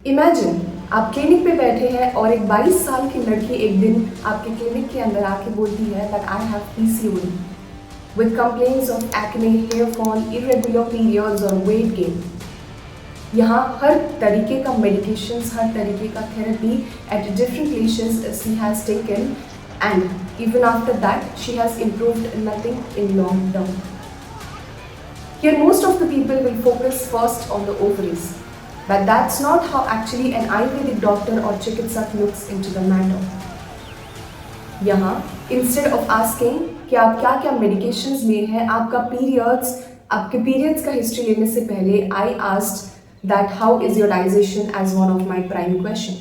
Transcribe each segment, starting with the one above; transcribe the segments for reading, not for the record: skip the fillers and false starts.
Imagine आप clinic पे बैठे हैं और एक 22 साल की लड़की एक दिन आपके क्लिनिक के अंदर आके बोलती है that I have PCOD with complaints of acne, hair fall, irregular periods और वेट गेन। यहाँ हर तरीके का मेडिकेशंस, हर तरीके का therapy at different places she has taken and even after that she has improved nothing in long term. Here most of the people will focus first on the ovaries. But that's not how actually an Ayurvedic doctor or Chikitsak looks into the matter. यहाँ instead of asking कि आप क्या क्या medications लिए हैं, आपके periods का history लेने से पहले I asked that how is your digestion as one of my prime question.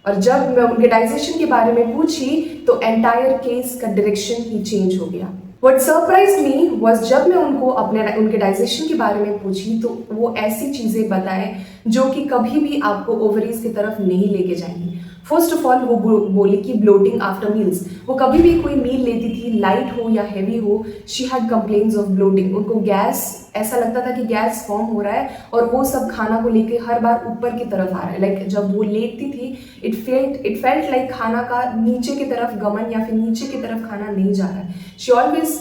और जब मैं उनके digestion के बारे में पूछी तो entire case का direction ही change हो गया। What surprised me was जब मैं उनके डाइजेशन के बारे में पूछी तो वो ऐसी चीज़ें बताएं जो कि कभी भी आपको ओवरीज की तरफ नहीं लेके जाएंगी। फर्स्ट ऑफ ऑल वो बोली कि ब्लोटिंग आफ्टर मील्स। वो कभी भी कोई मील लेती थी, लाइट हो या हैवी हो, she had complaints of bloating. उनको गैस, ऐसा लगता था कि गैस फॉर्म हो रहा है और वो सब खाना को लेके हर बार ऊपर की तरफ आ रहा है। लाइक जब वो लेटती थी इट फेल्ट लाइक खाना का नीचे की तरफ गमन या फिर नीचे की तरफ खाना नहीं जा रहा है। She always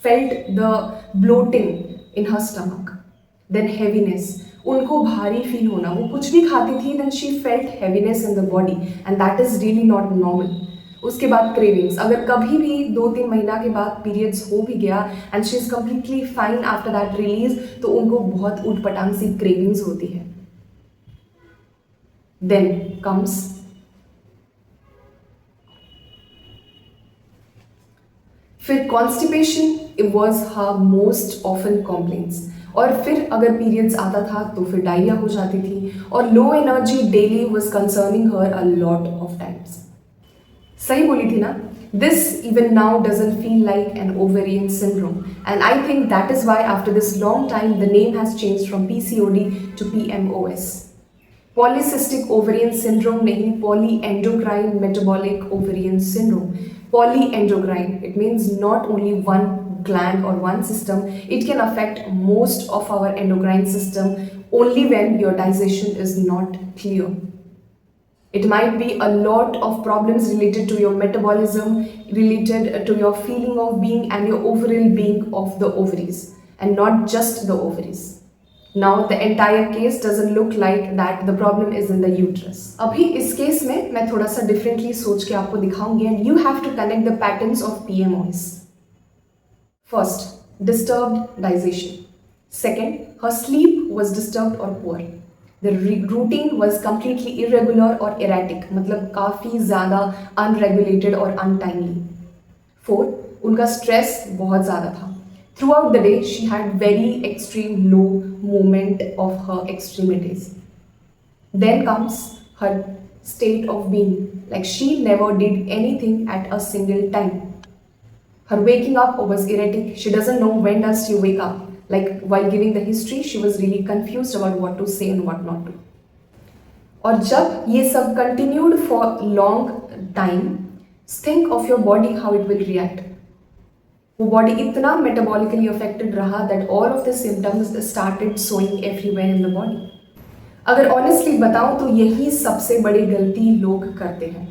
felt the bloating in her stomach, then heaviness, उनको भारी फील होना। वो कुछ भी खाती थी then she felt heaviness in the body and that is really not normal. उसके बाद क्रेविंग्स, अगर कभी भी 2-3 महीना के बाद पीरियड्स हो भी गया and she is completely fine after that release तो उनको बहुत उठपटांग सी क्रेविंग्स होती है। देन कम्स फिर constipation, it was her most often complaints. और फिर अगर पीरियड्स आता था तो फिर डायरिया हो जाती थी और low energy daily was concerning her a lot of times. सही बोली थी ना? This even now doesn't feel like an ovarian syndrome and I think that is why after this long time the name has change from PCOD to PMOS। Polycystic ovarian syndrome नहीं, poly endocrine metabolic ovarian syndrome. Polyendocrine, it means not only one gland or one system, it can affect most of our endocrine system only when your digestion is not clear. It might be a lot of problems related to your metabolism, related to your feeling of being and your overall being of the ovaries, and not just the ovaries. Now the entire case doesn't look like that the problem is in the uterus. अभी इस case में मैं थोड़ा सा differently सोच के आपको दिखाऊंगी and you have to connect the patterns of PMOS. First, disturbed digestion. Second, her sleep was disturbed or poor. The routine was completely irregular or erratic, मतलब काफ़ी ज़्यादा unregulated और untimely. Fourth, उनका स्ट्रेस बहुत ज़्यादा था. Throughout the day, she had very extreme low movement of her extremities. Then comes her state of being, like she never did anything at a single time. Her waking up was erratic. She doesn't know when does she wake up. Like while giving the history, she was really confused about what to say and what not to. और जब ये सब continued for long time, think of your body how it will react. वो body इतना metabolically affected रहा that all of the symptoms started showing everywhere in the body. अगर honestly बताऊं तो यही सबसे बड़ी गलती लोग करते हैं।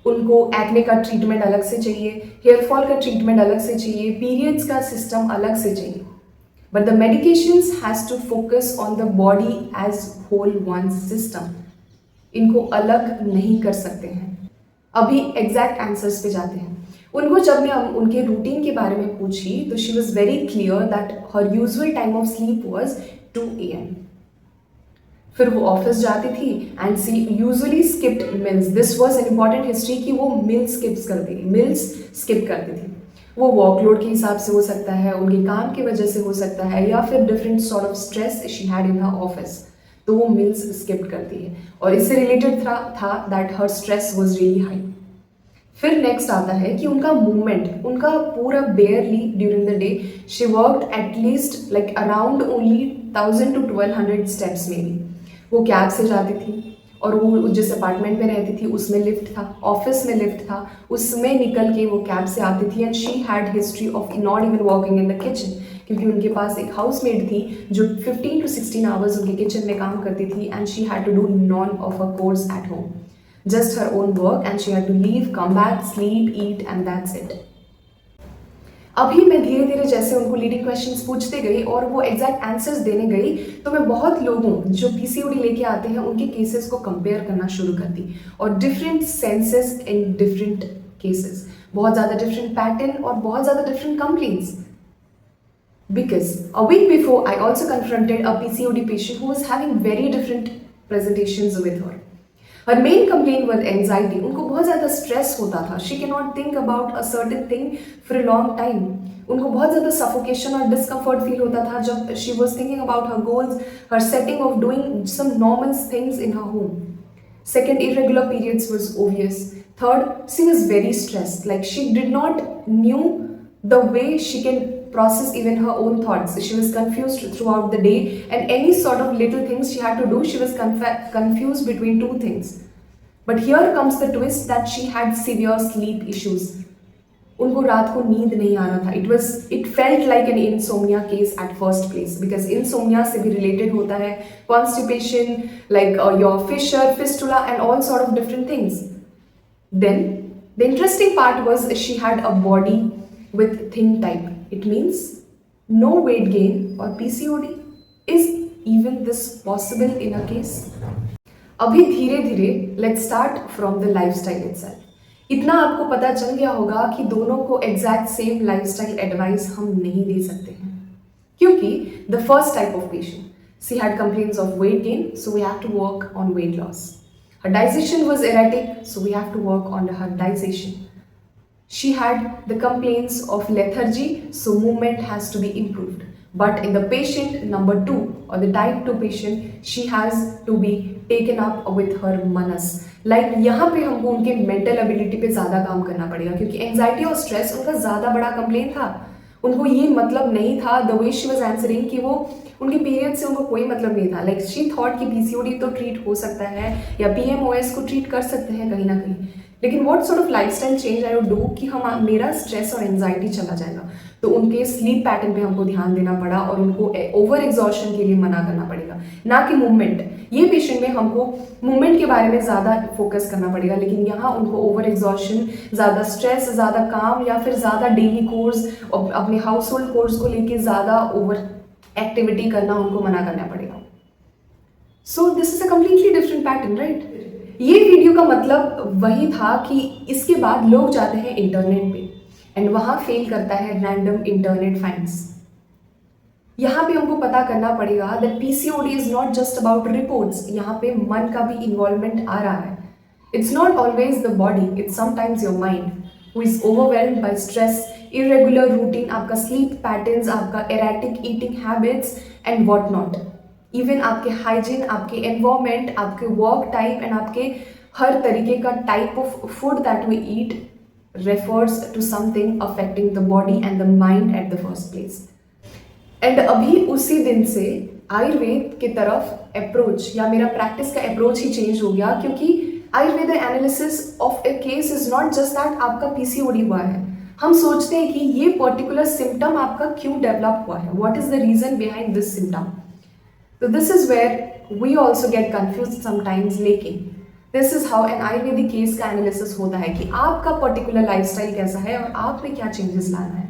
उनको एक्ने का ट्रीटमेंट अलग से चाहिए, हेयर फॉल का ट्रीटमेंट अलग से चाहिए, पीरियड्स का सिस्टम अलग से चाहिए, but the medications has to focus on the body as whole one system. इनको अलग नहीं कर सकते हैं। अभी एग्जैक्ट आंसर्स पे जाते हैं। उनको जब मैं उनके रूटीन के बारे में पूछी तो she was very clear that her usual time of sleep was 2 AM। फिर वो ऑफिस जाती थी and she usually skipped meals. This was an important history कि वो मील्स स्किप करती थी। वो वर्कलोड के हिसाब से हो सकता है, उनके काम की वजह से हो सकता है, या फिर different sort of stress she had in her office, तो वो मील्स स्किप करती है और इससे रिलेटेड था that her stress was really high. फिर नेक्स्ट आता है कि उनका मूवमेंट, उनका पूरा बेयरली during the day she worked at least like around only 1000 to 1200 steps में भी। वो कैब से जाती थी और वो जिस अपार्टमेंट में रहती थी उसमें लिफ्ट था, ऑफिस में लिफ्ट था, उसमें निकल के वो कैब से आती थी and she had history of not even walking in the kitchen क्योंकि उनके पास एक हाउसमेड थी जो 15 to 16 आवर्स उनके किचन में काम करती थी and she had to do none of a chores at home, just her own work and she had to leave, come back, sleep, eat and that's it. अभी मैं धीरे धीरे जैसे उनको लीडिंग क्वेश्चंस पूछते गई और वो एग्जैक्ट आंसर्स देने गई तो मैं बहुत लोगों जो पीसीओडी लेके आते हैं उनके केसेस को कंपेयर करना शुरू कर दी और different senses in different cases, बहुत ज़्यादा डिफरेंट पैटर्न और बहुत ज़्यादा different complaints. Because a week before, I also confronted a PCOD patient who was having very different presentations with her. Her main complaint was anxiety. उनको बहुत ज़्यादा stress होता था. She cannot think about a certain thing for a long time. उनको बहुत ज़्यादा suffocation और discomfort feel होता था जब she was thinking about her goals, her setting of doing some normal things in her home. Second, irregular periods was obvious. Third, she was very stressed. Like she did not knew the way she can process even her own thoughts. She was confused throughout the day and any sort of little things she had to do, she was confused between two things. But here comes the twist that she had severe sleep issues. उनको रात को नींद नहीं आ रहा था. It felt like an insomnia case at first place because insomnia से भी related होता है constipation, like your fissure, fistula and all sort of different things. Then the interesting part was she had a body with thin type. It means no weight gain or PCOD. Is even this possible in a case? अभी धीरे धीरे let's start from the lifestyle itself. इतना आपको पता चल गया होगा कि दोनों को एग्जैक्ट सेम लाइफस्टाइल एडवाइस हम नहीं दे सकते हैं क्योंकि the first type of patient, she had complaints of weight gain, so we have to work on weight loss. Her digestion was erratic, so we have to work on her digestion. She had the complaints of lethargy, so movement has to be improved. But in the patient number 2 or the type 2 patient, she has to be taken up with her manas. Like यहाँ पे हमको उनके mental ability पे ज़्यादा काम करना पड़ेगा क्योंकि anxiety और stress उनका ज़्यादा बड़ा complaint था. उनको ये मतलब नहीं था the way she was answering कि वो उनके पीरियड से उनको कोई मतलब नहीं था. Like she thought कि PCOD तो treat हो सकता है या PMOS को treat कर सकते हैं कहीं ना कहीं. लेकिन what sort of lifestyle change I would do कि हम मेरा स्ट्रेस और एंजाइटी चला जाएगा. तो उनके स्लीप पैटर्न पे हमको ध्यान देना पड़ा और उनको ओवर एग्जॉशन के लिए मना करना पड़ेगा, ना कि मूवमेंट. ये पेशेंट में हमको मूवमेंट के बारे में ज़्यादा फोकस करना पड़ेगा लेकिन यहाँ उनको ओवर एग्जॉशन, ज़्यादा स्ट्रेस, ज़्यादा काम या फिर ज़्यादा डेली कोर्स और अपने हाउस होल्ड कोर्स को लेके ज़्यादा ओवर एक्टिविटी करना उनको मना करना पड़ेगा. So this is a completely different pattern, right? ये वीडियो का मतलब वही था कि इसके बाद लोग जाते हैं इंटरनेट पे एंड वहाँ फेल करता है रैंडम इंटरनेट फाइंड्स. यहाँ पे हमको पता करना पड़ेगा that PCOD is not just about reports. यहाँ पे मन का भी इन्वॉल्वमेंट आ रहा है. It's not always the body, it's sometimes your mind who is overwhelmed by stress, irregular routine, आपका स्लीप पैटर्न्स, आपका erratic eating habits and what not. Even आपके हाइजीन, आपके एनवायरमेंट, आपके वर्क टाइप एंड आपके हर तरीके का type of food that we eat refers to something affecting the body and the mind at the first place. And अभी उसी दिन से आयुर्वेद की तरफ अप्रोच या मेरा प्रैक्टिस का अप्रोच ही चेंज हो गया क्योंकि Ayurveda analysis of A case is not just that आपका पीसीओडी हुआ है. हम सोचते हैं कि ये पर्टिकुलर सिम्टम आपका क्यों डेवलप हुआ है, what is the reason behind this symptom. तो this is where we also get confuse sometimes. लेकिन this is how an Ayurvedic case का एनालिसिस होता है कि आपका पर्टिकुलर लाइफस्टाइल कैसा है और आप में क्या चेंजेस लाना है.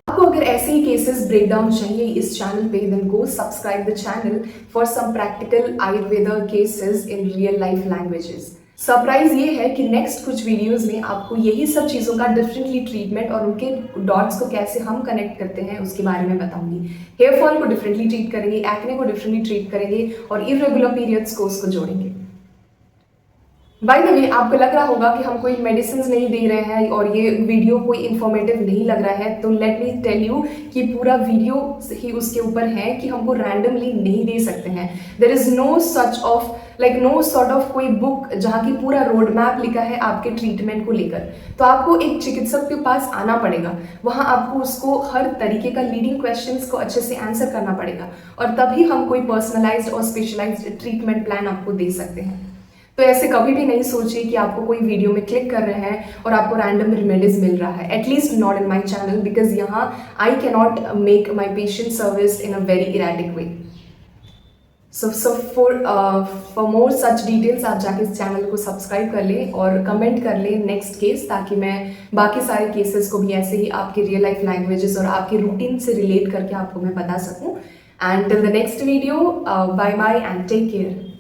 आपको अगर ऐसे ही केसेस ब्रेकडाउन चाहिए इस चैनल पे then go subscribe the channel for some practical Ayurveda cases in real life languages. Surprise ये है कि नेक्स्ट कुछ वीडियोस में आपको यही सब चीज़ों का डिफरेंटली ट्रीटमेंट और उनके डॉट्स को कैसे हम कनेक्ट करते हैं उसके बारे में बताऊंगी. हेयर फॉल को डिफरेंटली ट्रीट करेंगे, एक्ने को डिफरेंटली ट्रीट करेंगे और इरेगुलर पीरियड्स को उसको जोड़ेंगे. बाय द वे, आपको लग रहा होगा कि हम कोई मेडिसिन नहीं दे रहे हैं और ये वीडियो कोई इन्फॉर्मेटिव नहीं लग रहा है, तो लेट मी टेल यू कि पूरा वीडियो ही उसके ऊपर है कि हमको रैंडमली नहीं दे सकते हैं. There is no such of no sort of कोई बुक जहाँ की पूरा रोड मैप लिखा है आपके ट्रीटमेंट को लेकर. तो आपको एक चिकित्सक के पास आना पड़ेगा, वहाँ आपको उसको हर तरीके का लीडिंग क्वेश्चंस को अच्छे से आंसर करना पड़ेगा और तभी हम कोई पर्सनलाइज्ड और स्पेशलाइज्ड ट्रीटमेंट प्लान आपको दे सकते हैं. तो ऐसे कभी भी नहीं सोचिए कि आपको कोई वीडियो में क्लिक कर रहे हैं और आपको रैंडम रेमेडीज मिल रहा है, at least not in my channel, because यहाँ I cannot make my patient service in a very erratic way. So for more such details आप जाके इस चैनल को सब्सक्राइब कर लें और कमेंट कर लें नेक्स्ट केस, ताकि मैं बाकी सारे केसेस को भी ऐसे ही आपके रियल लाइफ लैंग्वेजेस और आपके रूटीन से रिलेट करके आपको मैं बता सकूं। And till the next video, bye bye and take care.